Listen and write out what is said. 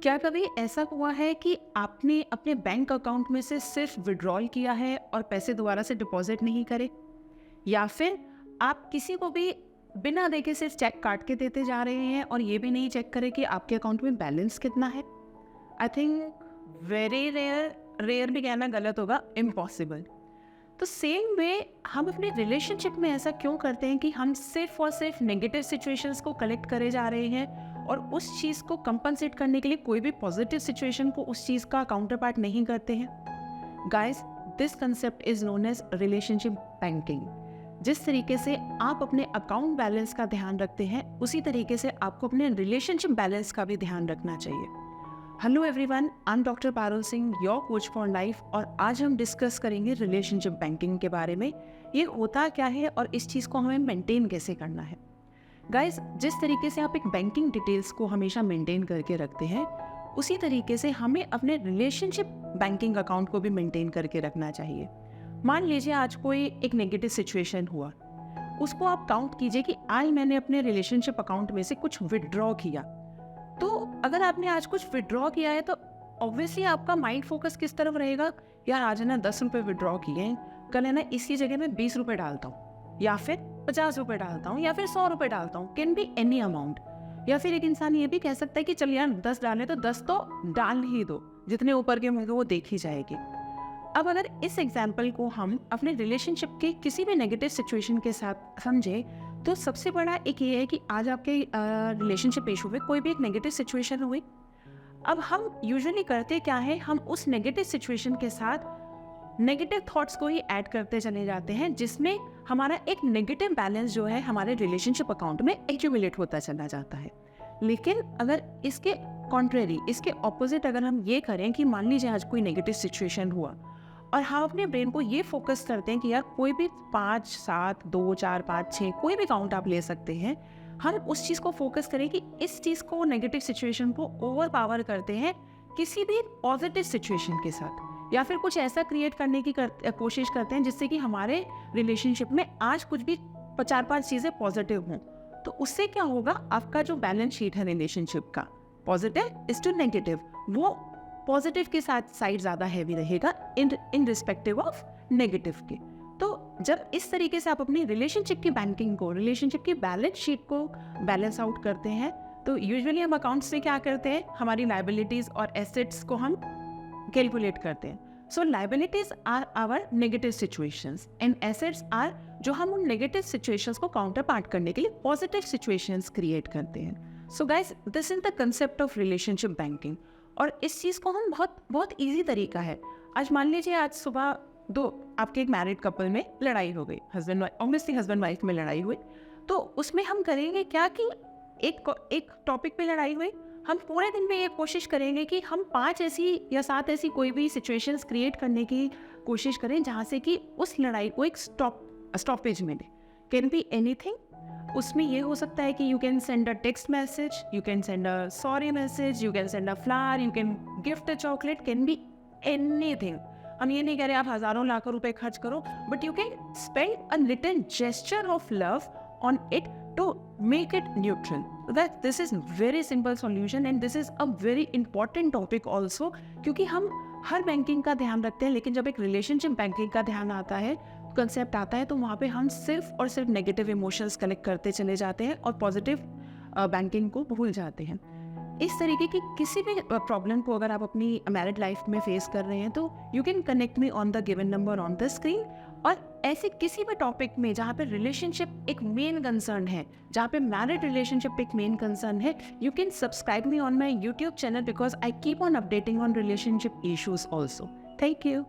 क्या कभी ऐसा हुआ है कि आपने अपने बैंक अकाउंट में से सिर्फ विड्रॉल किया है और पैसे दोबारा से डिपॉजिट नहीं करे? या फिर आप किसी को भी बिना देखे सिर्फ चेक काट के देते जा रहे हैं और ये भी नहीं चेक करें कि आपके अकाउंट में बैलेंस कितना है? आई थिंक वेरी रेयर भी कहना गलत होगा, इम्पॉसिबल। तो सेम वे हम अपने रिलेशनशिप में ऐसा क्यों करते हैं कि हम सिर्फ और सिर्फ नेगेटिव सिचुएशंस को कलेक्ट करे जा रहे हैं और उस चीज़ को कंपनसेट करने के लिए कोई भी पॉजिटिव सिचुएशन को उस चीज़ का काउंटर पार्ट नहीं करते हैं? Guys, this concept is known as relationship banking. जिस तरीके से आप अपने अकाउंट बैलेंस का ध्यान रखते हैं, उसी तरीके से आपको अपने रिलेशनशिप बैलेंस का भी ध्यान रखना चाहिए। Hello everyone, I am doctor Parul Singh, your coach for life, और आज हम डिस्कस करेंगे रिलेशनशिप बैंकिंग के बारे में। ये होता क्या है और इस चीज़ को हमें मेंटेन कैसे करना है। गाइस, जिस तरीके से आप एक बैंकिंग डिटेल्स को हमेशा मेंटेन करके रखते हैं, उसी तरीके से हमें अपने रिलेशनशिप बैंकिंग अकाउंट को भी मेंटेन करके रखना चाहिए। मान लीजिए आज कोई एक नेगेटिव सिचुएशन हुआ, उसको आप काउंट कीजिए कि आज मैंने अपने रिलेशनशिप अकाउंट में से कुछ विड्रॉ किया। तो अगर आपने आज कुछ विड्रॉ किया है तो ऑब्वियसली आपका माइंड फोकस किस तरफ रहेगा? यार आज है ना 10 रुपये विड्रॉ किए हैं, कल है ना इसकी जगह में 20 रुपये डालता हूँ, या फिर 50 रुपये डालता हूँ, या फिर 100 रुपये डालता हूँ, कैन बी एनी अमाउंट। या फिर एक इंसान ये भी कह सकता है कि चल यार 10 डाले तो 10 तो डाल ही दो, जितने ऊपर के होंगे वो देखी जाएगी। अब अगर इस एग्जाम्पल को हम अपने रिलेशनशिप के किसी भी नेगेटिव सिचुएशन के साथ समझे, तो सबसे बड़ा एक ये है कि आज आपके रिलेशनशिप इशू में कोई भी एक नेगेटिव सिचुएशन हुई। अब हम यूजुअली करते क्या है, हम उस नेगेटिव सिचुएशन के साथ नेगेटिव थॉट्स को ही ऐड करते चले जाते हैं, जिसमें हमारा एक नेगेटिव बैलेंस जो है हमारे रिलेशनशिप अकाउंट में एक्यूमुलेट होता चला जाता है। लेकिन अगर इसके कॉन्ट्रेरी, इसके ऑपोजिट अगर हम ये करें कि मान लीजिए आज कोई नेगेटिव सिचुएशन हुआ और हम अपने ब्रेन को ये फोकस करते हैं कि यार कोई भी 5, 7, 2, 4, 5, 6 कोई भी काउंट आप ले सकते हैं, हम उस चीज़ को फोकस करें कि इस चीज़ को, नेगेटिव सिचुएशन को ओवर पावर करते हैं किसी भी पॉजिटिव सिचुएशन के साथ, या फिर कुछ ऐसा क्रिएट करने की कोशिश करते हैं जिससे कि हमारे रिलेशनशिप में आज कुछ भी 4-5 चीज़ें पॉजिटिव हों। तो उससे क्या होगा, आपका जो बैलेंस शीट है रिलेशनशिप का, पॉजिटिव इज टू नेगेटिव, वो पॉजिटिव के साथ साइड ज़्यादा हैवी रहेगा इन रिस्पेक्टिव ऑफ नेगेटिव के। तो जब इस तरीके से आप अपनी रिलेशनशिप की बैंकिंग को, रिलेशनशिप की बैलेंस शीट को बैलेंस आउट करते हैं, तो यूजुअली हम अकाउंट्स से क्या करते हैं, हमारी लाइबिलिटीज़ और एसेट्स को हम कैलकुलेट करते हैं। So liabilities are our negative situations and assets are जो हम उन नेगेटिव सिचुएशंस को काउंटर पार्ट करने के लिए पॉजिटिव सिचुएशंस क्रिएट करते हैं। So guys, this is the concept of relationship banking. और इस चीज़ को हम बहुत ईजी तरीका है। आज मान लीजिए आज सुबह आपके एक मैरिड कपल में लड़ाई हो गई, husband wife, obviously husband wife में लड़ाई हुई, तो उसमें हम करेंगे क्या कि एक टॉपिक पे लड़ाई हुई, हम पूरे दिन में ये कोशिश करेंगे कि हम 5 ऐसी या 7 ऐसी कोई भी सिचुएशंस क्रिएट करने की कोशिश करें जहाँ से कि उस लड़ाई को एक स्टॉपेज मिले। Can be anything. उसमें ये हो सकता है कि you can send a text message, you can send a sorry message, you can send a flower, you can gift a chocolate, can be anything. हम ये नहीं कह रहे आप हज़ारों लाखों रुपए खर्च करो, but you can spend a little gesture of love on it to make it neutral. That this is very simple solution and this is a very important topic also, क्योंकि हम हर बैंकिंग का ध्यान रखते हैं, लेकिन जब एक रिलेशनशिप बैंकिंग का ध्यान आता है, कंसेप्ट आता है, तो वहाँ पे हम सिर्फ और सिर्फ नेगेटिव इमोशंस कलेक्ट करते चले जाते हैं और पॉजिटिव बैंकिंग को भूल जाते हैं। इस तरीके की किसी भी प्रॉब्लम को अगर आप अपनी मैरिड लाइफ में फेस कर रहे हैं, तो you can connect me on the given number on the screen. और ऐसे किसी भी टॉपिक में जहाँ पे रिलेशनशिप एक मेन कंसर्न है, जहाँ पे मैरिड रिलेशनशिप एक मेन कंसर्न है, you can subscribe me on my YouTube channel, because I keep on updating on relationship issues also. Thank you.